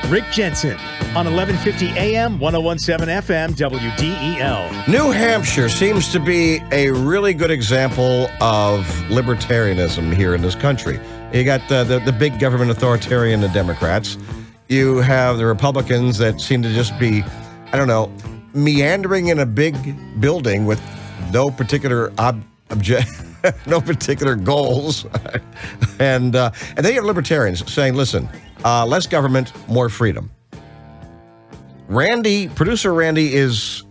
Rick Jensen on 1150 AM, 1017 FM, WDEL. New Hampshire seems to be a really good example of libertarianism here in this country. You got the big government authoritarian, the Democrats. You have the Republicans that seem to just be, I don't know, meandering in a big building with no particular no particular goals. and then you have libertarians saying, listen, less government, more freedom. Producer Randy is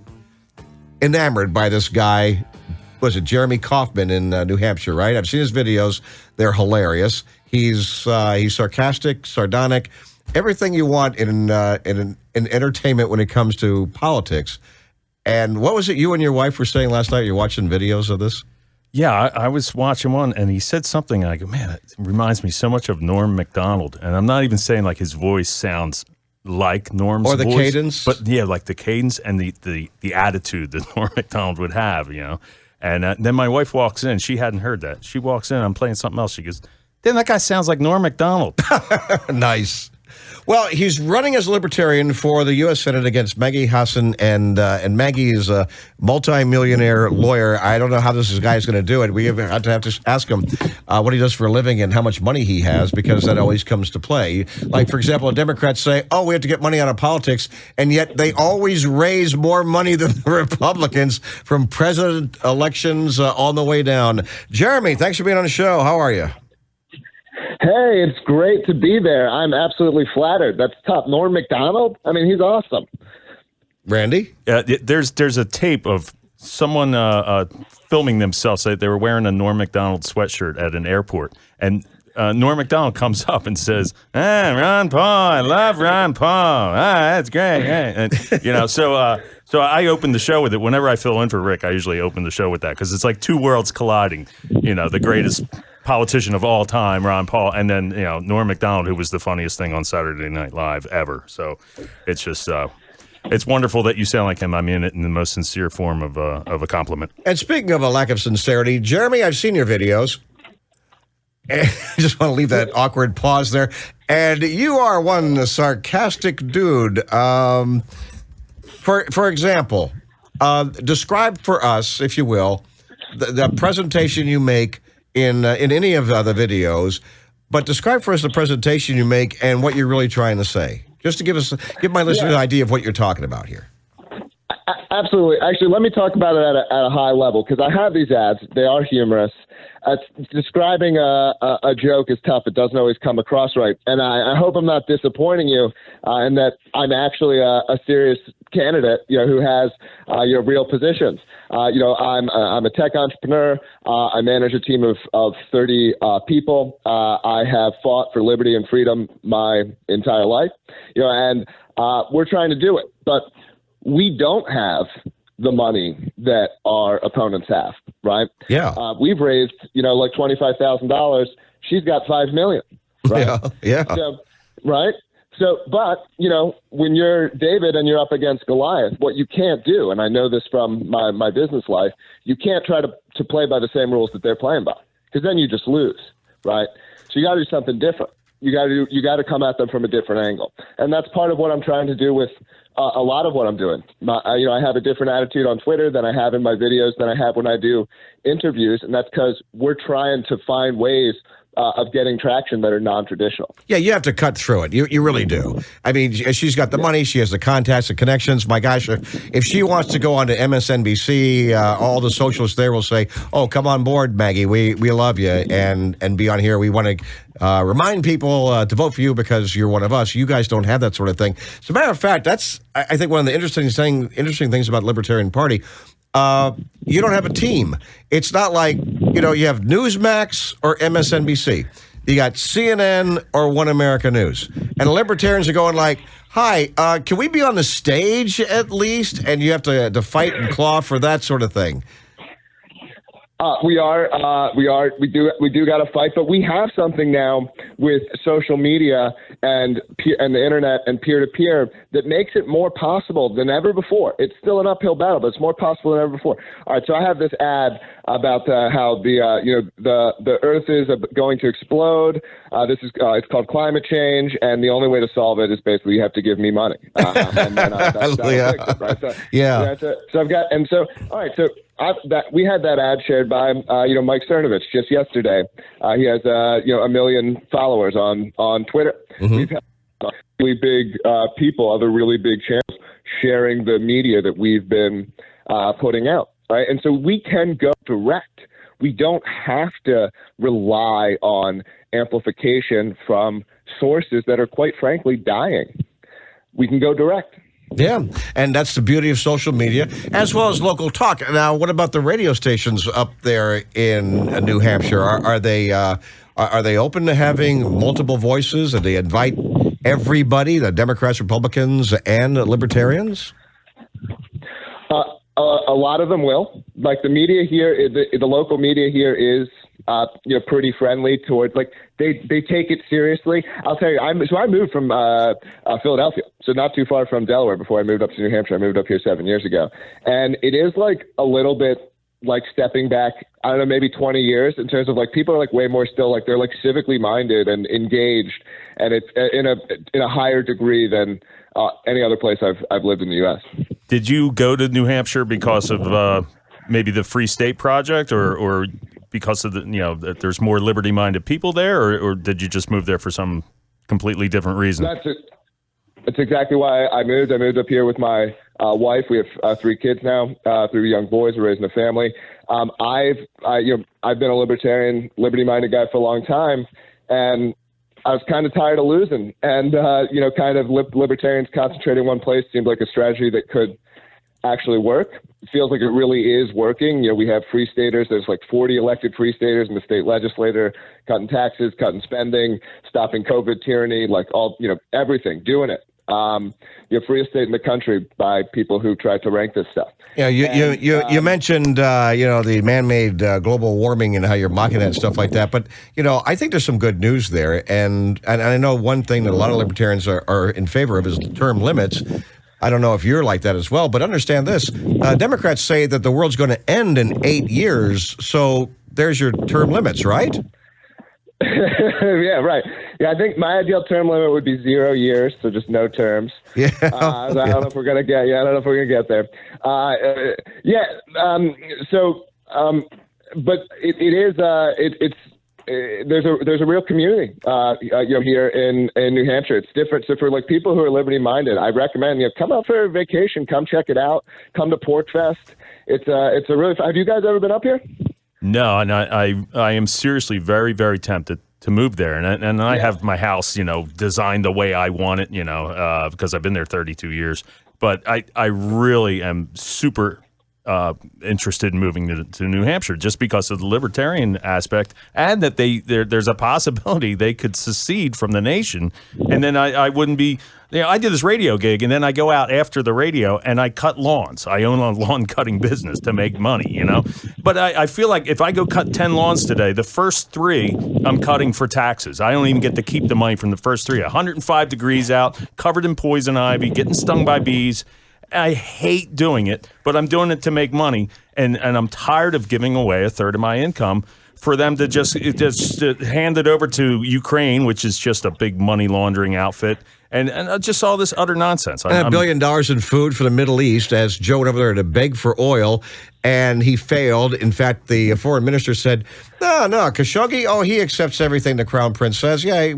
enamored by this guy. Was it Jeremy Kauffman in New Hampshire, right? I've seen his videos. They're hilarious. He's sarcastic, sardonic, everything you want in entertainment when it comes to politics. And what was it you and your wife were saying last night? You're watching videos of this? Yeah, I was watching one, and he said something, and I go, man, it reminds me so much of Norm Macdonald. And I'm not even saying like his voice sounds like Norm's voice. Or the cadence. But yeah, like the cadence and the attitude that Norm Macdonald would have, you know. And then my wife walks in. She hadn't heard that. She walks in, I'm playing something else. She goes, damn, that guy sounds like Norm Macdonald. Nice. Well, he's running as Libertarian for the U.S. Senate against Maggie Hassan, and Maggie is a multi-millionaire lawyer. I don't know how this guy is going to do it. We have to ask him what he does for a living and how much money he has, because that always comes to play. Like, for example, Democrats say, oh, we have to get money out of politics, and yet they always raise more money than the Republicans from president elections on the way down. Jeremy, thanks for being on the show. How are you? Hey, it's great to be there. I'm absolutely flattered. That's tough. Norm Macdonald? I mean, he's awesome. Randy? There's a tape of someone filming themselves. They were wearing a Norm Macdonald sweatshirt at an airport. And Norm Macdonald comes up and says, Ron Paul, I love Ron Paul. That's great. And, you know, so I open the show with it. Whenever I fill in for Rick, I usually open the show with that because it's like two worlds colliding. You know, the greatest politician of all time, Ron Paul, and then, you know, Norm Macdonald, who was the funniest thing on Saturday Night Live ever. So it's just, it's wonderful that you sound like him. I mean it in the most sincere form of a compliment. And speaking of a lack of sincerity, Jeremy, I've seen your videos. And I just want to leave that awkward pause there. And you are one sarcastic dude. For example, describe for us, if you will, the presentation you make in any of the other videos, but describe for us the presentation you make and what you're really trying to say, just to give my listeners an idea of what you're talking about here. Absolutely. Actually, let me talk about it at a high level, because I have these ads. They are humorous. Describing a joke is tough. It doesn't always come across right. And I hope I'm not disappointing you in that I'm actually a serious candidate, you know, who has real positions. You know, I'm a tech entrepreneur. I manage a team of 30 people. I have fought for liberty and freedom my entire life. You know, and we're trying to do it, but we don't have the money that our opponents have, right? Yeah. We've raised, you know, like $25,000. She's got $5 million, right? Yeah. So, right? So, but, you know, when you're David and you're up against Goliath, what you can't do, and I know this from my business life, you can't try to play by the same rules that they're playing by, because then you just lose, right? So you got to do something different. You got to come at them from a different angle. And that's part of what I'm trying to do with a lot of what I'm doing. I have a different attitude on Twitter than I have in my videos than I have when I do interviews. And that's because we're trying to find ways of getting traction that are non-traditional. Yeah, you have to cut through it. You really do. I mean, she's got the money. She has the contacts, the connections. My gosh, if she wants to go on to MSNBC, all the socialists there will say, oh, come on board, Maggie. We love you and be on here. We want to remind people to vote for you because you're one of us. You guys don't have that sort of thing. As a matter of fact, that's, I think, one of the interesting things about the Libertarian Party. You don't have a team. It's not like, you know, you have Newsmax or MSNBC. You got CNN or One America News. And libertarians are going like, hi, can we be on the stage at least? And you have to fight and claw for that sort of thing. We do got to fight, but we have something now with social media and the internet and peer-to-peer that makes it more possible than ever before. It's still an uphill battle, but it's more possible than ever before. All right, so I have this ad about how the Earth is going to explode. It's called climate change, and the only way to solve it is basically you have to give me money. And then that'll fix it, right? So, yeah. So I've got, and so all right, so we had that ad shared by Mike Cernovich just yesterday. He has 1 million followers on Twitter. Mm-hmm. We've had really big people, other really big channels sharing the media that we've been putting out, right? And so we can go direct. We don't have to rely on amplification from sources that are, quite frankly, dying. We can go direct. Yeah, and that's the beauty of social media, as well as local talk. Now, what about the radio stations up there in New Hampshire? Are they open to having multiple voices? And they invite everybody, the Democrats, Republicans, and Libertarians? A lot of them will. Like the media here, the local media here is pretty friendly towards, like, they take it seriously. I'll tell you, I moved from Philadelphia, so not too far from Delaware before I moved up to New Hampshire. I moved up here 7 years ago. And it is like a little bit like stepping back, I don't know, maybe 20 years in terms of like people are like way more still like they're like civically minded and engaged, and it's in a higher degree than any other place I've lived in the U.S. Did you go to New Hampshire because of maybe the Free State Project, or because of that there's more liberty-minded people there, or did you just move there for some completely different reason? That's exactly why I moved. I moved up here with my wife. We have 3 kids now, 3 young boys. We're raising a family. I've been a libertarian, liberty-minded guy for a long time, and I was kind of tired of losing. And kind of libertarians concentrating in one place seemed like a strategy that could actually work. It feels like it really is working. We have free staters. There's like 40 elected free staters in the state legislature, cutting taxes, cutting spending, stopping COVID tyranny, like all, everything, doing it. Freest state in the country by people who try to rank this stuff. Yeah, you mentioned the man-made global warming and how you're mocking that and stuff like that. But I think there's some good news there, and I know one thing that a lot of libertarians are in favor of is term limits. I don't know if you're like that as well, but understand this: Democrats say that the world's going to end in 8 years, so there's your term limits, right? Yeah, right. Yeah, I think my ideal term limit would be 0 years, so just no terms. Yeah. I don't know if we're gonna get. Yeah, I don't know if we're gonna get there. But it is. There's a real community. Here in New Hampshire, it's different. So for like people who are liberty minded, I recommend come out for a vacation, come check it out, come to Pork Fest. It's a really. Have you guys ever been up here? No, and I am seriously very, very tempted to move there, and I have my house, designed the way I want it, because I've been there 32 years. But I really am super interested in moving to New Hampshire just because of the libertarian aspect, and that there's a possibility they could secede from the nation, and then I wouldn't be. I did this radio gig, and then I go out after the radio and I cut lawns. I own a lawn cutting business to make money, But I feel like if I go cut 10 lawns today, the first 3 I'm cutting for taxes. I don't even get to keep the money from the first 3. 105 degrees out, covered in poison ivy, getting stung by bees. I hate doing it, but I'm doing it to make money, and I'm tired of giving away a third of my income for them to just hand it over to Ukraine, which is just a big money laundering outfit, and just all this utter nonsense. And $1 billion in food for the Middle East, as Joe went over there to beg for oil, and he failed. In fact, the foreign minister said, no, Khashoggi, he accepts everything the Crown Prince says. Yeah,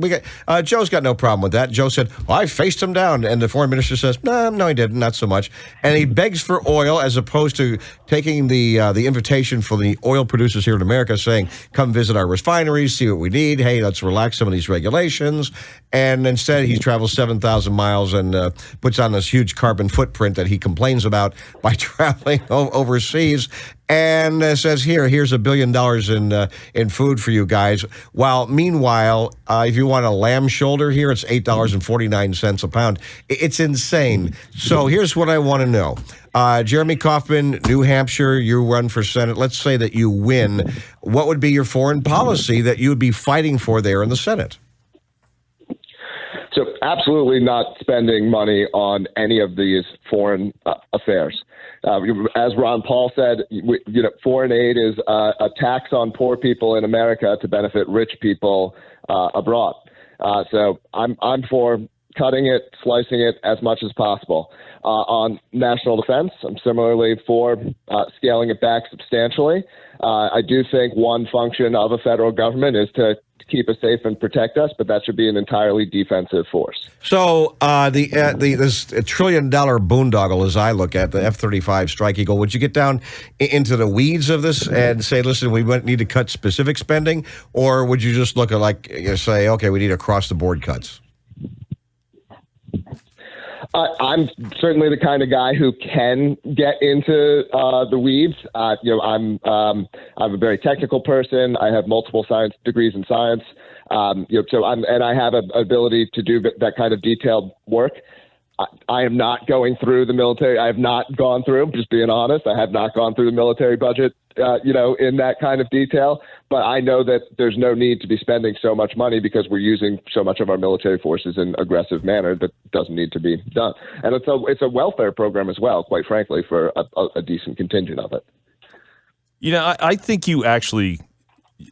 Joe's got no problem with that. Joe said, I faced him down. And the foreign minister says, no, he didn't, not so much. And he begs for oil as opposed to taking the invitation for the oil producers here in America saying, come visit our refineries, see what we need. Hey, let's relax some of these regulations. And instead, he travels 7,000 miles and puts on this huge carbon footprint that he complains about by traveling overseas. And says, here's $1 billion in food for you guys. While meanwhile, if you want a lamb shoulder here, it's $8.49 a pound. It's insane. So here's what I want to know. Jeremy Kauffman, New Hampshire, you run for Senate. Let's say that you win. What would be your foreign policy that you would be fighting for there in the Senate? So absolutely not spending money on any of these foreign affairs. As Ron Paul said, foreign aid is a tax on poor people in America to benefit rich people abroad. So I'm for cutting it, slicing it as much as possible. On national defense, I'm similarly for scaling it back substantially. I do think one function of a federal government is to keep us safe and protect us, but that should be an entirely defensive force. So this $1 trillion boondoggle, as I look at the F-35 Strike Eagle, would you get down into the weeds of this and say, listen, we need to cut specific spending, or would you just look at say, okay, we need across-the-board cuts? I'm certainly the kind of guy who can get into the weeds. I'm a very technical person. I have multiple science degrees in science. And I have an ability to do that kind of detailed work. I am not going through the military. I have not gone through, just being honest, I have not gone through the military budget, in that kind of detail. But I know that there's no need to be spending so much money because we're using so much of our military forces in aggressive manner that doesn't need to be done. And it's a welfare program as well, quite frankly, for a decent contingent of it. I think you actually,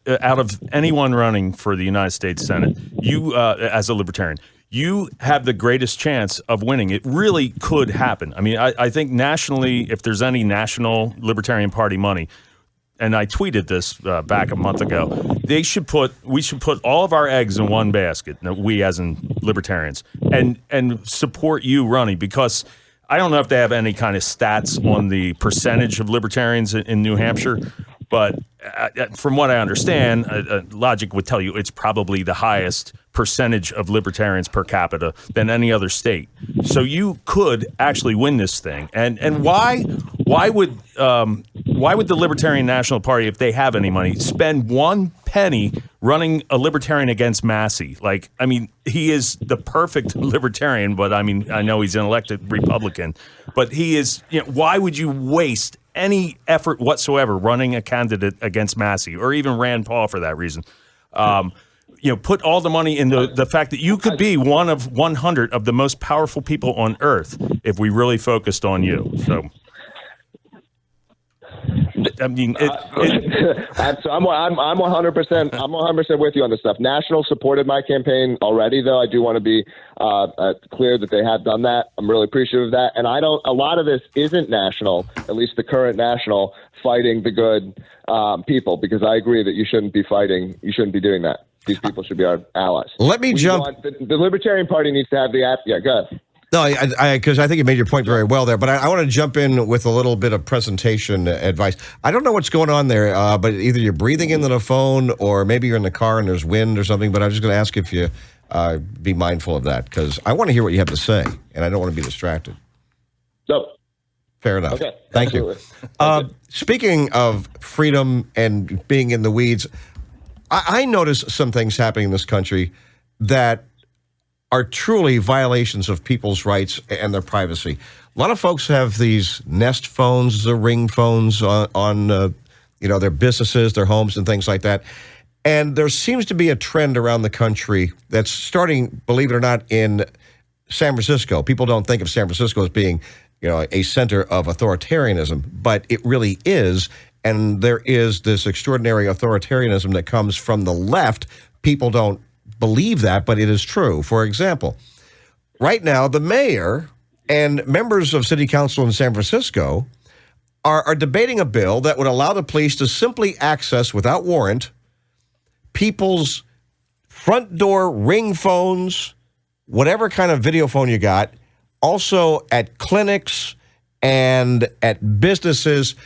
out of anyone running for the United States Senate, you, as a libertarian, you have the greatest chance of winning. It really could happen. I mean, I think nationally, if there's any national Libertarian Party money, and I tweeted this back a month ago, we should put all of our eggs in one basket, we as in libertarians, and support you running, because I don't know if they have any kind of stats on the percentage of libertarians in New Hampshire, but from what I understand, logic would tell you it's probably the highest percentage of libertarians per capita than any other state. So you could actually win this thing. And why would the Libertarian National Party, if they have any money, spend one penny running a libertarian against Massey? Like, I mean, he is the perfect libertarian, but I mean, I know he's an elected Republican, but he is, why would you waste any effort whatsoever running a candidate against Massey, or even Rand Paul for that reason? Put all the money in the fact that you could be one of 100 of the most powerful people on earth if we really focused on you. So, I mean, so I'm 100%. I'm 100% with you on this stuff. National supported my campaign already, though. I do want to be clear that they have done that. I'm really appreciative of that. And a lot of this isn't national, at least the current national, fighting the good people, because I agree that you shouldn't be fighting. You shouldn't be doing that. These people should be our allies. Let me jump. The Libertarian Party needs to have the app. Yeah, go ahead. No, because I think you made your point very well there, but I want to jump in with a little bit of presentation advice. I don't know what's going on there, but either you're breathing into the phone or maybe you're in the car and there's wind or something, but I'm just going to ask if you be mindful of that, because I want to hear what you have to say, and I don't want to be distracted. So, fair enough. Okay, Thank you. Speaking of freedom and being in the weeds, I notice some things happening in this country that are truly violations of people's rights and their privacy. A lot of folks have these Nest phones, the Ring phones on their businesses, their homes, and things like that. And there seems to be a trend around the country that's starting, believe it or not, in San Francisco. People don't think of San Francisco as being, a center of authoritarianism, but it really is. And there is this extraordinary authoritarianism that comes from the left. People don't believe that, but it is true. For example, right now, the mayor and members of city council in San Francisco are debating a bill that would allow the police to simply access, without warrant, people's front door Ring phones, whatever kind of video phone you got, also at clinics and at businesses,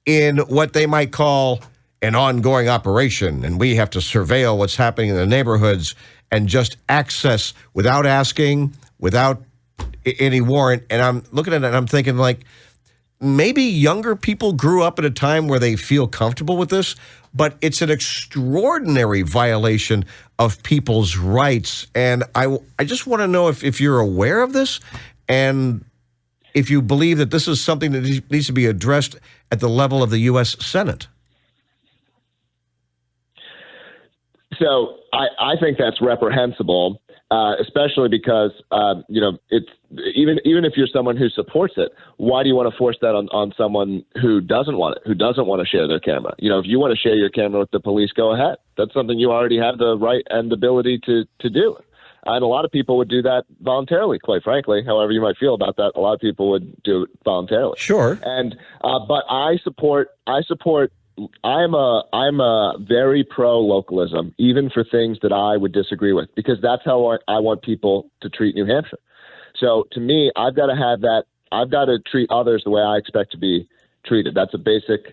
in what they might call an ongoing operation, and we have to surveil what's happening in the neighborhoods and just access without asking, without any warrant. And I'm looking at it and I'm thinking, like, maybe younger people grew up at a time where they feel comfortable with this, but it's an extraordinary violation of people's rights. And I just want to know if you're aware of this, and if you believe that this is something that needs to be addressed at the level of the U.S. Senate. So I think that's reprehensible. especially because it's even if you're someone who supports it, why do you want to force that on someone who doesn't want it, who doesn't want to share their camera? If you want to share your camera with the police, go ahead. That's something you already have the right and ability to do. And a lot of people would do that voluntarily, quite frankly. However you might feel about that, a lot of people would do it voluntarily. Sure. And but I'm a very pro localism, even for things that I would disagree with, because that's how I want people to treat New Hampshire. So to me, I've got to have that. I've got to treat others the way I expect to be treated. That's a basic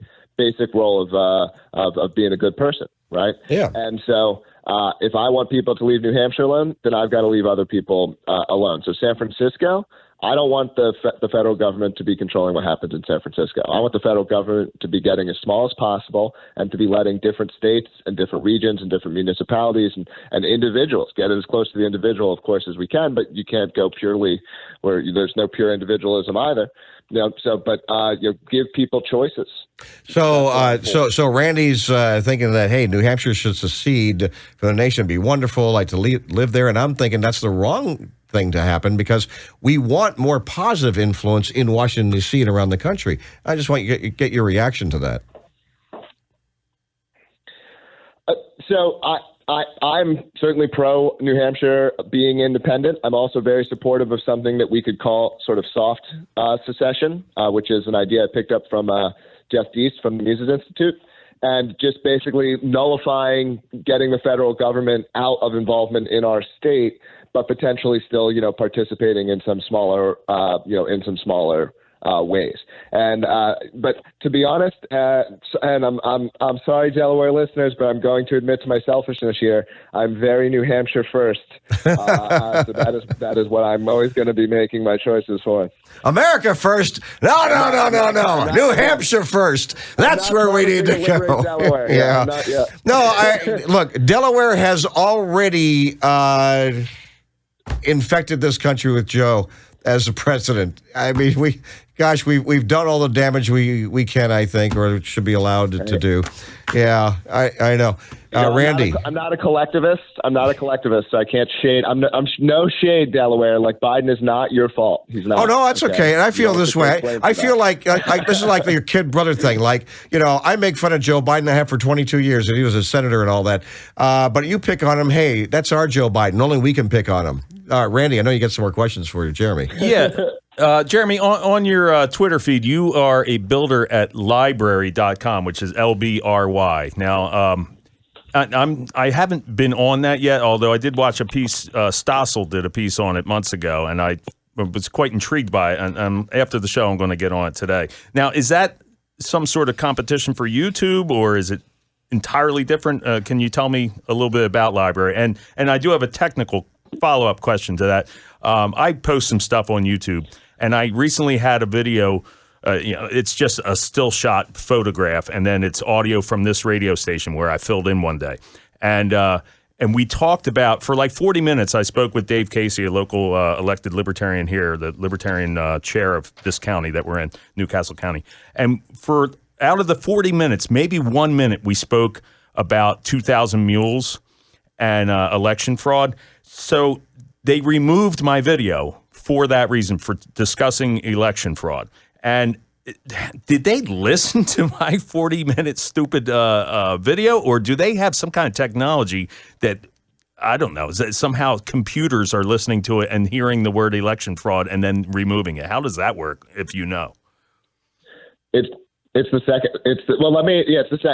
role of being a good person, right? Yeah. And so if I want people to leave New Hampshire alone, then I've got to leave other people alone. So San Francisco, I don't want the federal government to be controlling what happens in San Francisco. I want the federal government to be getting as small as possible and to be letting different states and different regions and different municipalities and individuals get as close to the individual, of course, as we can, but you can't go purely where there's no pure individualism either. Give people choices. So Randy's thinking that, hey, New Hampshire should secede for the nation. It'd be wonderful, like to live there. And I'm thinking that's the wrong thing to happen because we want more positive influence in Washington, D.C. and around the country. I just want you to get your reaction to that. I'm certainly pro New Hampshire being independent. I'm also very supportive of something that we could call sort of soft secession, which is an idea I picked up from Jeff Deist from the Mises Institute, and just basically nullifying getting the federal government out of involvement in our state, but potentially still, participating in some smaller, ways. And but to be honest, and I'm sorry, Delaware listeners, but I'm going to admit to my selfishness here. I'm very New Hampshire first. So that is what I'm always going to be making my choices for. America first? No. New Hampshire first. That's where we need to go. Delaware. Yeah. Look, Delaware has already infected this country with Joe as the president. I mean, we've done all the damage we can, I think, or should be allowed to do. Yeah, I know. Randy, I'm not a collectivist. So I can't shade. I'm no shade, Delaware. Like, Biden is not your fault. He's not. Oh no, that's okay. And I feel this way. I feel like this is like your kid brother thing. Like, I make fun of Joe Biden. I have for 22 years, and he was a senator and all that. But you pick on him. Hey, that's our Joe Biden. Only we can pick on him. Randy, I know you got some more questions for you, Jeremy. Yeah. Jeremy, on your Twitter feed, you are a builder at library.com, which is LBRY. Now, I haven't been on that yet, although I did watch a piece. Stossel did a piece on it months ago, and I was quite intrigued by it. And after the show, I'm going to get on it today. Now, is that some sort of competition for YouTube, or is it entirely different? Can you tell me a little bit about Library? And I do have a technical follow-up question to that. I post some stuff on YouTube, and I recently had a video. It's just a still shot photograph, and then it's audio from this radio station where I filled in one day. And we talked about, for like 40 minutes, I spoke with Dave Casey, a local elected libertarian here, the libertarian chair of this county that we're in, Newcastle County. And for out of the 40 minutes, maybe 1 minute, we spoke about 2,000 mules and election fraud. So they removed my video for that reason, for discussing election fraud. And did they listen to my 40-minute stupid video, or do they have some kind of technology that, I don't know, that somehow computers are listening to it and hearing the word election fraud and then removing it? How does that work, if you know? It's the second.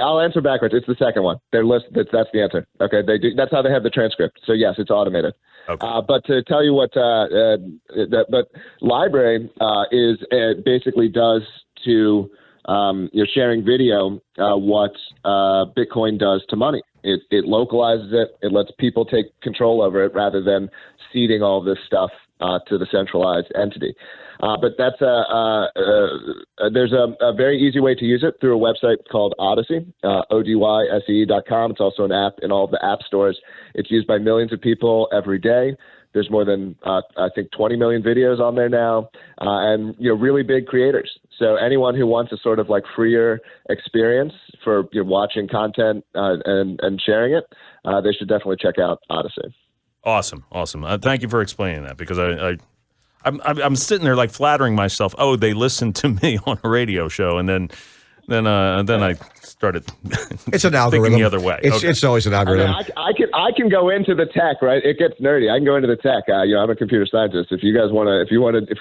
I'll answer backwards. It's the second one. They're listed. That's the answer. Okay, they do. That's how they have the transcript. So yes, it's automated. Okay. But to tell you what, but Library basically does to sharing video what Bitcoin does to money. It localizes it. It lets people take control over it rather than ceding all this stuff to the centralized entity. But that's there's a very easy way to use it through a website called Odyssey, ODYSE.com. It's also an app in all of the app stores. It's used by millions of people every day. There's more than, I think, 20 million videos on there now, and really big creators. So anyone who wants a sort of like freer experience for watching content and sharing it, they should definitely check out Odyssey. Awesome. Thank you for explaining that, because I'm sitting there like flattering myself. Oh, they listened to me on a radio show, and then I started. It's an algorithm. Thinking the other way. It's always an algorithm. I can go into the tech, right? It gets nerdy. I can go into the tech. I'm a computer scientist. If you guys want to, if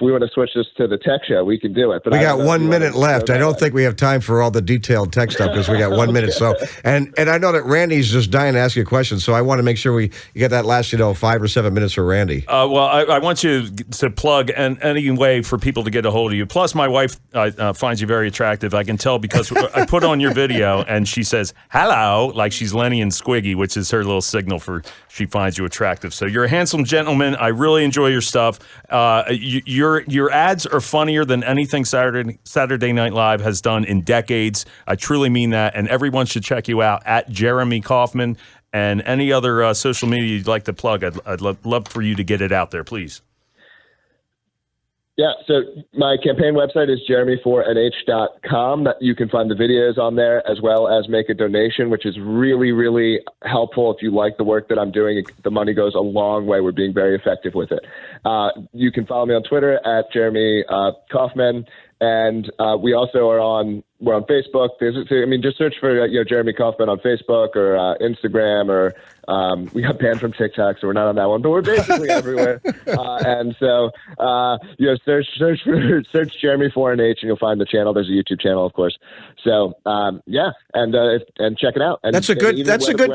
we want to switch this to the tech show, we can do it. But we got 1 minute left. I don't think we have time for all the detailed tech stuff because we got 1 minute. So, and I know that Randy's just dying to ask you a question. So I want to make sure you get that last, 5 or 7 minutes for Randy. Well, I want you to plug any way for people to get a hold of you. Plus, my wife finds you very attractive. I can tell because I put on your video and she says hello, like she's Lenny and Squiggy, which is her little signal for she finds you attractive. So you're a handsome gentleman. I really enjoy your stuff. Your ads are funnier than anything Saturday Night Live has done in decades. I truly mean that, and everyone should check you out at Jeremy Kauffman, and any other social media you'd like to plug. I'd love for you to get it out there, please. Yeah, so my campaign website is jeremy4nh.com. You can find the videos on there, as well as make a donation, which is really, really helpful. If you like the work that I'm doing, the money goes a long way. We're being very effective with it. You can follow me on Twitter at Jeremy Kauffman, and we also we're on Facebook. Just search for Jeremy Kauffman on Facebook or Instagram, or we got banned from TikTok, so we're not on that one. But we're basically everywhere. And so search Jeremy4nh, and you'll find the channel. There's a YouTube channel, of course. So and check it out. And that's a good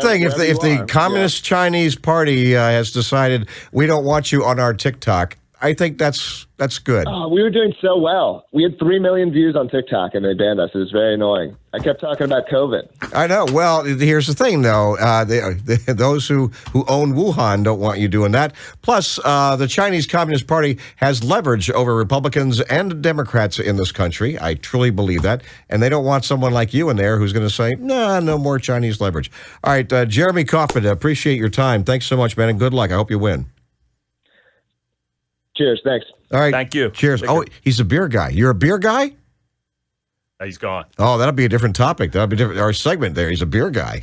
thing. If the Communist Chinese Party has decided we don't want you on our TikTok, I think that's good. Oh, we were doing so well. We had 3 million views on TikTok, and they banned us. It was very annoying. I kept talking about COVID. I know. Well, here's the thing, though. Those who own Wuhan don't want you doing that. Plus, the Chinese Communist Party has leverage over Republicans and Democrats in this country. I truly believe that. And they don't want someone like you in there who's going to say, nah, no more Chinese leverage. All right, Jeremy Kauffman, appreciate your time. Thanks so much, man, and good luck. I hope you win. Cheers. Thanks. All right. Thank you. Cheers. He's a beer guy. You're a beer guy? He's gone. Oh, that'll be a different topic. That'll be different. Our segment there. He's a beer guy.